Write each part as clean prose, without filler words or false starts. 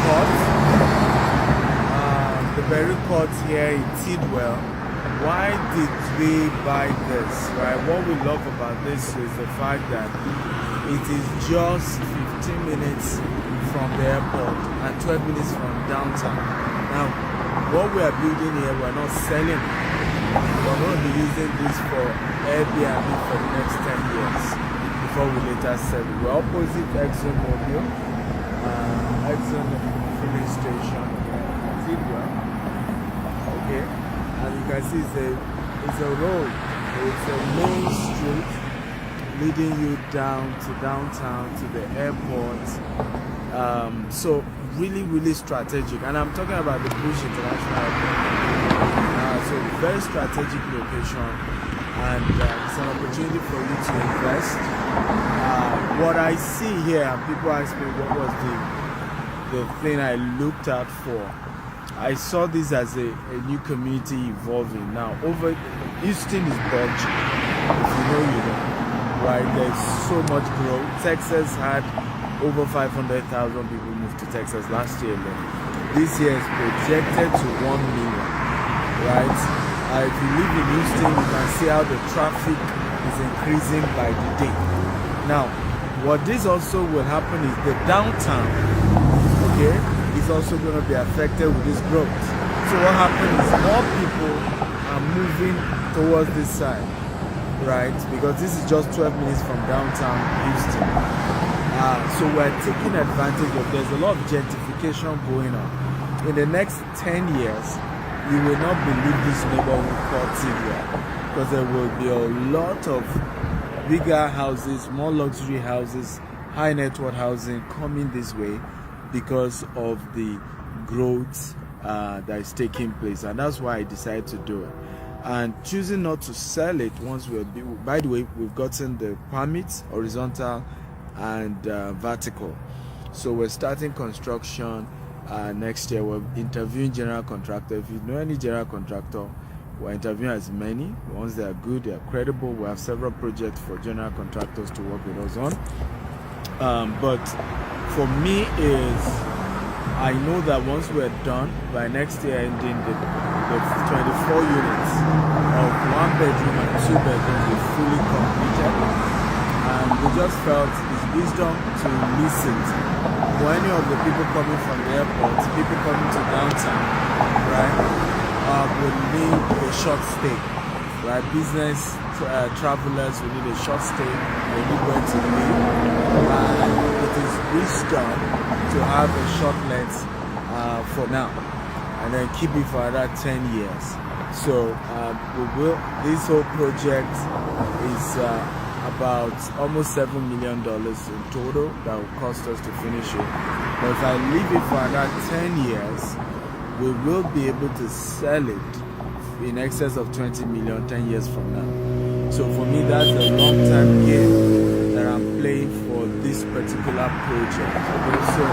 Court. The Beryl Court here in Tidwell. Why did we buy this, right? What we love about this is the fact that it is just 15 minutes from the airport and 12 minutes from downtown. Now, what we are building here, we're not selling. We're going to be using this for Airbnb for the next 10 years before we later sell it. We're opposite Exxon Mobil, Exxon filling station, Tidwell. Okay, and you can see it's a road. It's a main street leading you down to downtown to the airport. So really strategic, and I'm talking about the Bush International Airport. So very strategic location, and it's an opportunity for you to invest. What I see here, and people ask me what was the thing I looked out for. I saw this as a new community evolving. Now, Houston is budging. If you know, you know. Right, there's so much growth. Texas had over 500,000 people move to Texas last year alone. This year is projected to 1 million, right? If you live in Houston, you can see how the traffic is increasing by the day. Now, what this also will happen is the downtown, okay, is also going to be affected with this growth. So what happens is more people are moving towards this side. Right, because this is just 12 minutes from downtown Houston. So we're taking advantage of. There's a lot of gentrification going on. In the next 10 years, you will not believe this neighborhood called Tidwell, because there will be a lot of bigger houses, more luxury houses, high net worth housing coming this way because of the growth that is taking place, and that's why I decided to do it. And choosing not to sell it once by the way, we've gotten the permits, horizontal and vertical. So we're starting construction next year. We're interviewing general contractor. If you know any general contractor, we're interviewing as many. Once they are good, they are credible. We have several projects for general contractors to work with us on. But for me I know that once we're done by next year, ending the 24 units of 1 bedroom and 2 bedrooms will fully completed, and we just felt it's wisdom to listen for any of the people coming from the airport, people coming to downtown, right? Will need a short stay, right? Business travelers will need a short stay, they need where to live, and it is wisdom to have a short length for now, and then keep it for another 10 years. So this whole project is about almost $7 million in total that will cost us to finish it. But if I leave it for another 10 years, we will be able to sell it in excess of 20 million 10 years from now. So for me, that's a long-term game that I'm playing for this particular project. Okay, so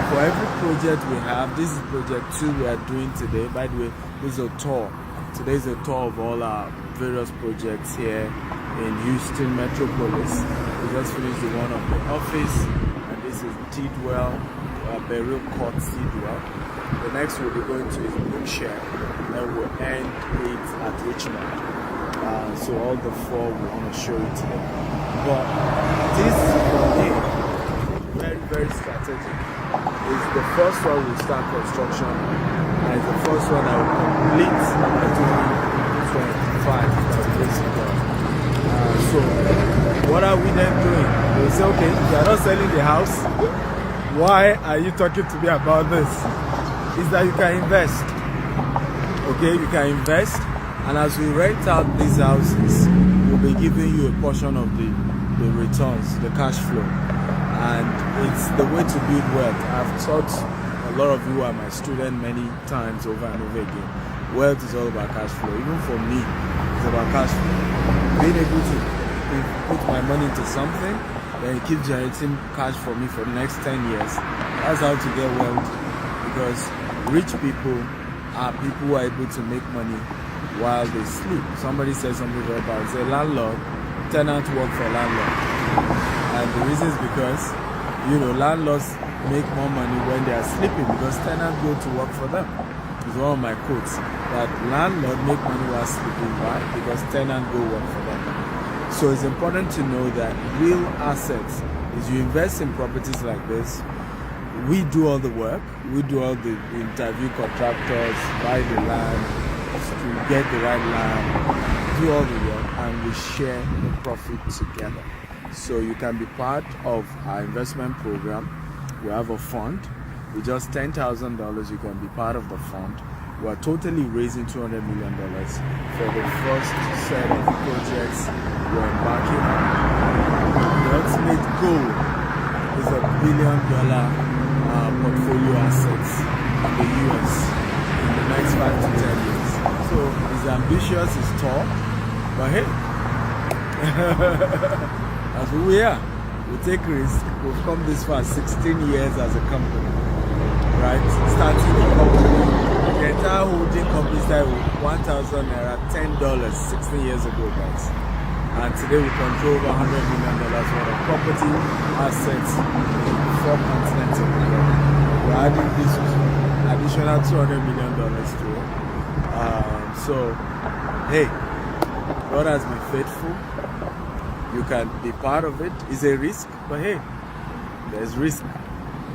for every project we have, this is project 2 we are doing today. By the way, this is a tour. Today is a tour of all our various projects here in Houston Metropolis. We just finished the one of the office, and this is Tidwell, Beryl Court Tidwell. The next we'll be going to is Bookshare, and we'll end it at Richmond. So all the 4 we want to show you today. But this for me, very strategic. It's the first one we start construction, and it's the first one that will complete by 2025 basically. So what are we then doing? We'll say, okay, if you are not selling the house, why are you talking to me about this? Is that you can invest. Okay, you can invest, and as we rent out these houses, we'll be giving you a portion of the returns, the cash flow. And it's the way to build wealth. I've taught a lot of you who are my students many times over and over again. Wealth is all about cash flow. Even for me, it's about cash flow. Being able to put my money into something, then it keeps generating cash for me for the next 10 years. That's how to get wealth. Because rich people are people who are able to make money while they sleep. Somebody said something very bad. It's a landlord, tenant work for landlord. And the reason is because, landlords make more money when they are sleeping because tenants go to work for them. It's one of my quotes, that landlord make money while sleeping. Why? Because tenants go work for them. So it's important to know that real assets is you invest in properties like this. We do all the work. We do all the interview contractors, buy the land, get the right land, do all the work, and we share the profit together. So you can be part of our investment program. We have a fund. With just $10,000, you can be part of the fund. We are totally raising $200 million for the first set of projects we're embarking on. The ultimate goal is $1 billion portfolio assets in the US in the next 5 to 10 years. So it's ambitious, it's tall, but hey, that's who we are. We take risks. We've come this far, 16 years as a company, right? Starting a company, the entire holding company started with 1,000 naira, $10, 16 years ago, guys. And today we control over $100 million worth of property assets in 4 continents of the world. We're adding this additional $200 million to it. So, hey, God has been faithful. You can be part of it. It's a risk, but hey, there's risk,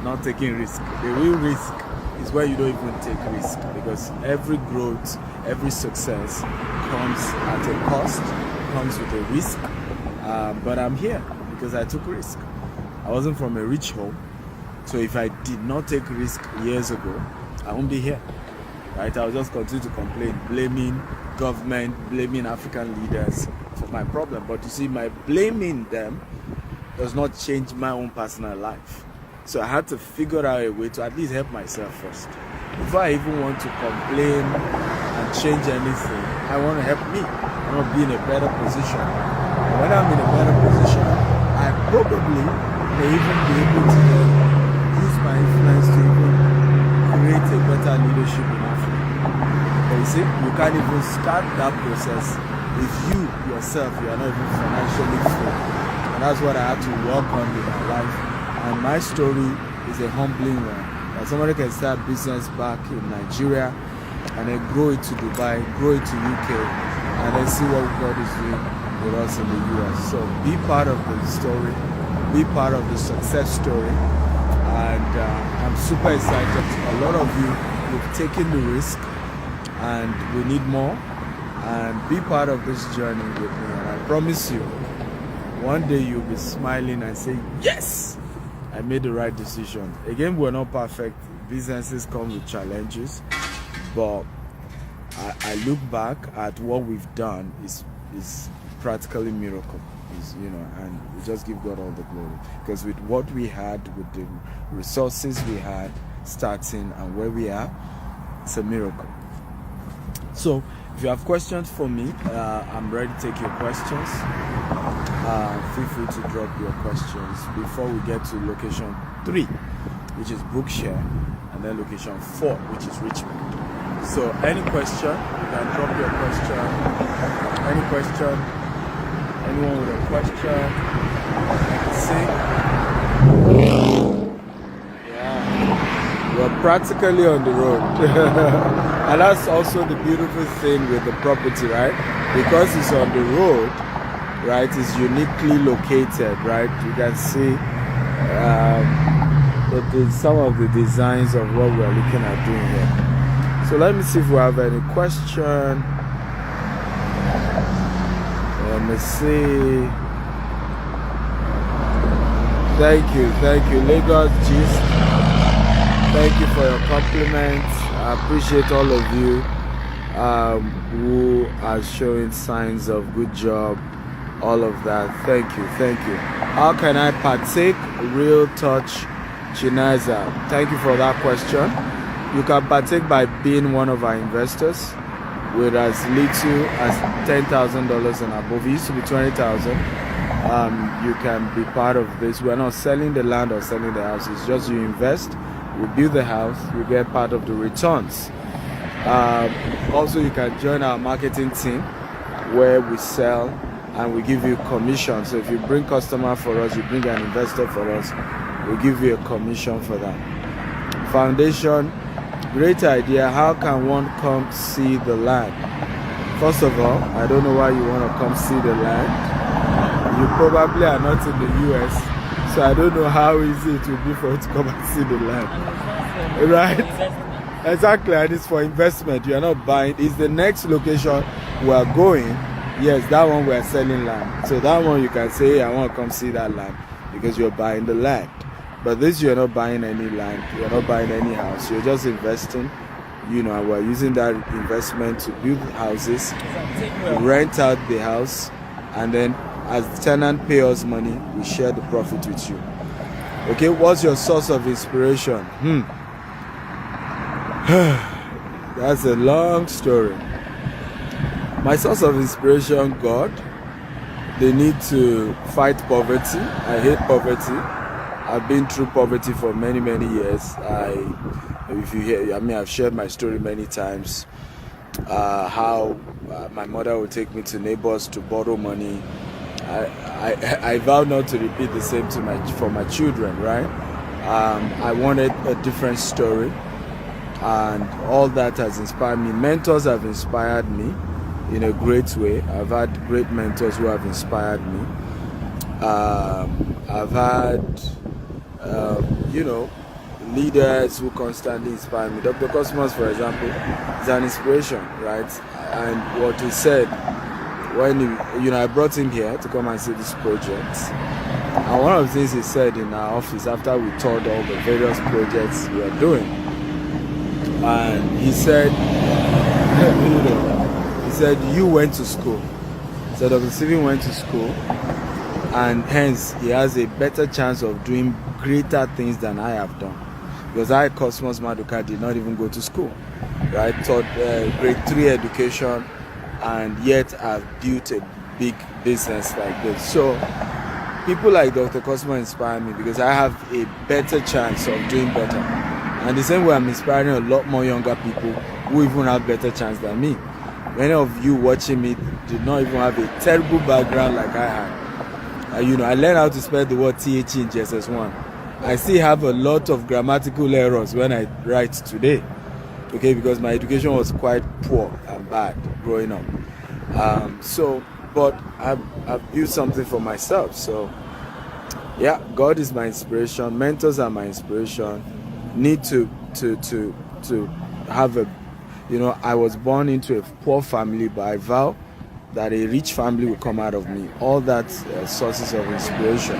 not taking risk. The real risk is where you don't even take risk, because every growth, every success comes at a cost, comes with a risk. But I'm here because I took risk. I wasn't from a rich home, so if I did not take risk years ago, I won't be here, right? I'll just continue to complain, blaming government, blaming African leaders for my problem. But you see, my blaming them does not change my own personal life. So I had to figure out a way to at least help myself first. Before I even want to complain and change anything, I want to help me. I want to be in a better position. And when I'm in a better position, I probably may even be able to use my influence to even create a better leadership in Africa. But you see, you can't even start that process if you yourself, you are not even financially free. And that's what I had to work on in my life. And my story is a humbling one. That somebody can start business back in Nigeria and then grow it to Dubai, grow it to UK, and then see what God is doing with us in the US. So be part of the story, be part of the success story. And I'm super excited. A lot of you have taken the risk, and we need more. And be part of this journey with me. And I promise you, one day you'll be smiling and say, yes, I made the right decision. Again, we're not perfect. Businesses come with challenges, but I look back at what we've done is practically miracle. And we just give God all the glory, because with what we had, with the resources we had starting and where we are, it's a miracle. So if you have questions for me, I'm ready to take your questions. Feel free to drop your questions before we get to location 3, which is Bookshare, and then location 4, which is Richmond. So any question, you can drop your question. Any question? Anyone with a question? I can see. Yeah, we're practically on the road. And that's also the beautiful thing with the property, right? Because it's on the road, right? It's uniquely located, right? You can see some of the designs of what we're looking at doing here. So let me see if we have any question. Let me see. Thank you, Lagos Gist. Thank you for your compliments. I appreciate all of you who are showing signs of good job, all of that. Thank you. How can I partake? Real Touch Chinaza. Thank you for that question. You can partake by being one of our investors with as little as $10,000 and above. It used to be $20,000. You can be part of this. We're not selling the land or selling the house. It's just you invest, we build the house, you get part of the returns. Also, you can join our marketing team where we sell and we give you commission. So if you bring customer for us, you bring an investor for us, we'll give you a commission for that. Foundation, great idea. How can one come see the land? First of all, I don't know why you want to come see the land. You probably are not in the US, so I don't know how easy it will be for you to come and see the land. Right? Exactly, and it's for investment. You are not buying. It's the next location we are going. Yes, that one we are selling land. So that one you can say, I want to come see that land because you're buying the land. But this, you're not buying any land. You're not buying any house. You're just investing. You know, and we're using that investment to build houses, rent out the house, and then as the tenant pay us money, we share the profit with you. Okay, what's your source of inspiration? That's a long story. My source of inspiration, God. They need to fight poverty. I hate poverty. I've been through poverty for many years. If you hear, I've shared my story many times. How my mother would take me to neighbors to borrow money. I vow not to repeat the same for my children. Right? I wanted a different story, and all that has inspired me. Mentors have inspired me in a great way. I've had great mentors who have inspired me. I've had, leaders who constantly inspire me. Dr. Cosmos, for example, is an inspiration, right? And what he said when I brought him here to come and see this project. And one of the things he said in our office after we toured all the various projects we are doing, and he said, you went to school. So Dr. Stephen went to school, and hence he has a better chance of doing greater things than I have done. Because I, Cosmos Maduka, did not even go to school. Right? Taught grade 3 education, and yet I've built a big business like this. So people like Dr. Cosmos inspire me because I have a better chance of doing better. And the same way I'm inspiring a lot more younger people who even have better chance than me. Many of you watching me did not even have a terrible background like I had. I learned how to spell the word THE in JSS1. I still have a lot of grammatical errors when I write today. Okay, because my education was quite poor and bad growing up. But I've built something for myself. So, yeah, God is my inspiration. Mentors are my inspiration. Need to have a, I was born into a poor family, but I vow that a rich family will come out of me. All that sources of inspiration.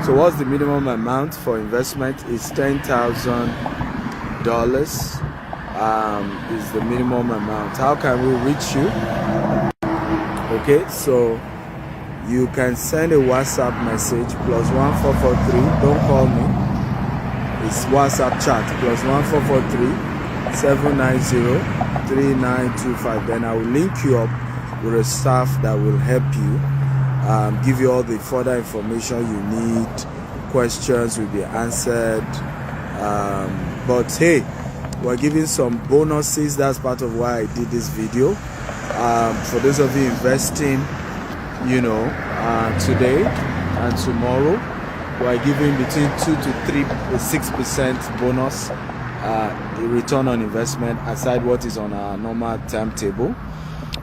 So what's the minimum amount for investment? Is $10,000 is the minimum amount. How can we reach you? Okay, so you can send a WhatsApp message +1443. Don't call me. It's WhatsApp chat +1443-790-3925. Then I will link you up with a staff that will help you, give you all the further information you need. Questions will be answered. But hey, we're giving some bonuses. That's part of why I did this video. For those of you investing, today and tomorrow, we're giving between 2 to 6% bonus return on investment aside what is on our normal timetable.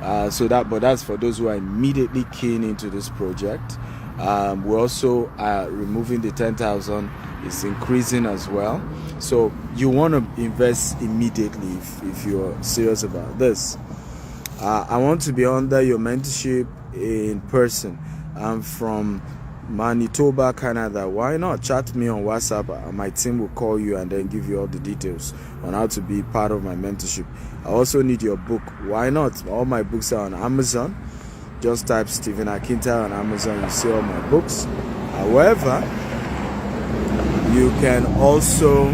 But that's for those who are immediately keen into this project. We're also removing the 10,000. It's increasing as well. So you want to invest immediately if you're serious about this. I want to be under your mentorship in person. I'm from Manitoba, Canada. Why not chat me on WhatsApp? My team will call you and then give you all the details on how to be part of my mentorship. I also need your book. Why not? All my books are on Amazon. Just type Stephen Akinta on Amazon. You see all my books. However, you can also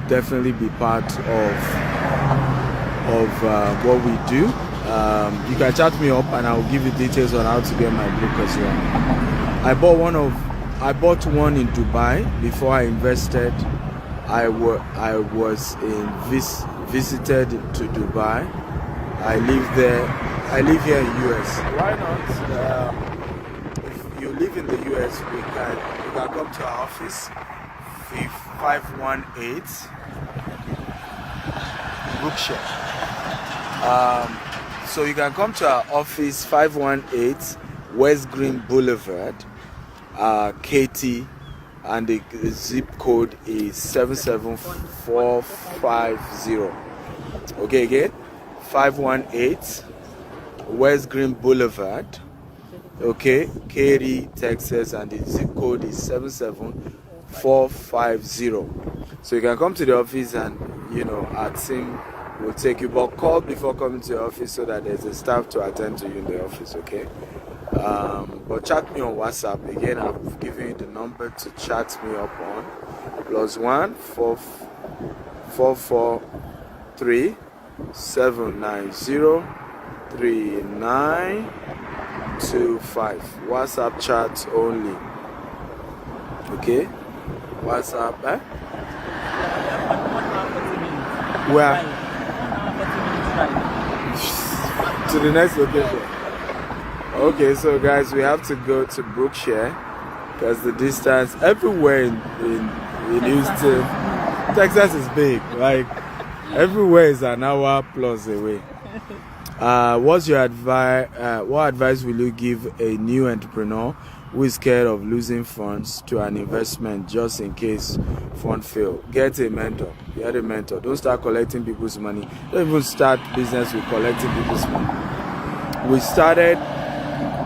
definitely be part of what we do. You can chat me up and I'll give you details on how to get my book as well. I bought one in Dubai before I invested. I visited to Dubai. I live there. I live here in US. Why not? If you live in the US, you can come to our office, 518 Brookshire. So you can come to our office, 518 West Green Boulevard, KT, and the zip code is 77450. Okay, again, 518 West Green Boulevard, okay, Katy, Texas, and the zip code is 77450. So you can come to the office and, our team will take you, but call before coming to the office so that there's a staff to attend to you in the office, okay? But chat me on WhatsApp. Again, I've given you the number to chat me up on, +1 443 790 3925. WhatsApp chat only. Okay? WhatsApp, Where? To the next location. Okay, so guys, we have to go to Brookshire because the distance everywhere in Houston, Texas is big. Like everywhere is an hour plus away. What's your advice? What advice will you give a new entrepreneur who is scared of losing funds to an investment just in case fund fail? Get a mentor. Get a mentor. Don't start collecting people's money. Don't even start business with collecting people's money. We started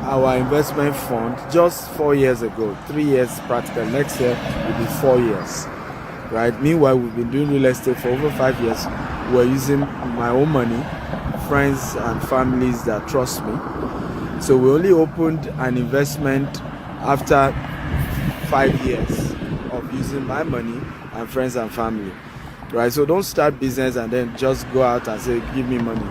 our investment fund just 4 years ago. 3 years practical. Next year will be 4 years. Right? Meanwhile, we've been doing real estate for over 5 years. We're using my own money, friends and families that trust me. So we only opened an investment after 5 years of using my money and friends and family. Right? So don't start business and then just go out and say, give me money.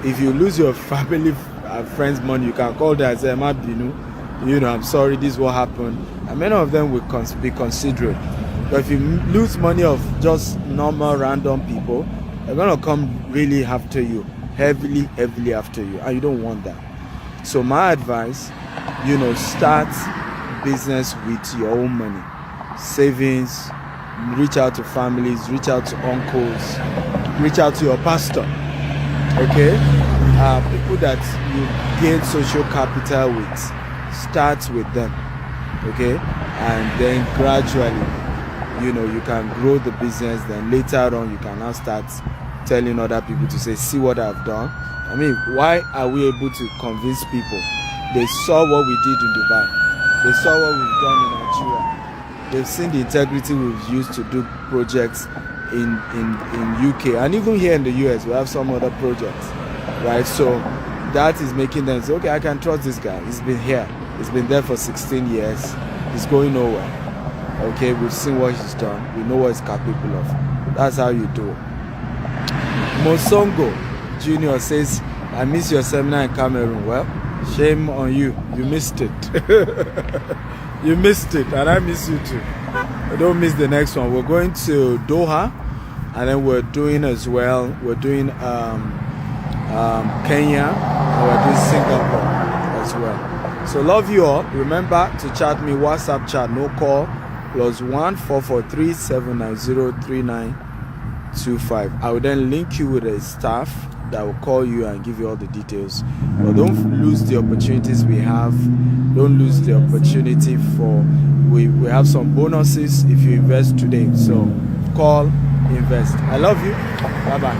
If you lose your family and friends' money, you can call them and say, I'm sorry, this is what happened. And many of them will be considerate. But if you lose money of just normal random people, they're going to come really after you, heavily after you, and you don't want that. So my advice, start business with your own money, savings, reach out to families, reach out to uncles, reach out to your pastor, okay? People that you gain social capital with, start with them, okay? And then gradually, you can grow the business. Then later on, you can now start telling other people to say, see what I've done. I mean, why are we able to convince people? They saw what we did in Dubai. They saw what we've done in Nigeria. They've seen the integrity we've used to do projects in UK. And even here in the US, we have some other projects, right? So that is making them say, okay, I can trust this guy. He's been here. He's been there for 16 years. He's going nowhere. Okay, we've seen what he's done. We know what he's capable of. That's how you do it. Mosongo Junior says, I miss your seminar in Cameroon. Well, shame on you. You missed it. You missed it, and I miss you too. Don't miss the next one. We're going to Doha, and then we're doing as well. We're doing Kenya, and we're doing Singapore as well. So love you all. Remember to chat me, WhatsApp chat, no call. +1 443 790 3925. I will then link you with a staff that will call you and give you all the details. But don't lose the opportunities we have. Don't lose the opportunity we have some bonuses if you invest today. So call, invest. I love you. Bye bye.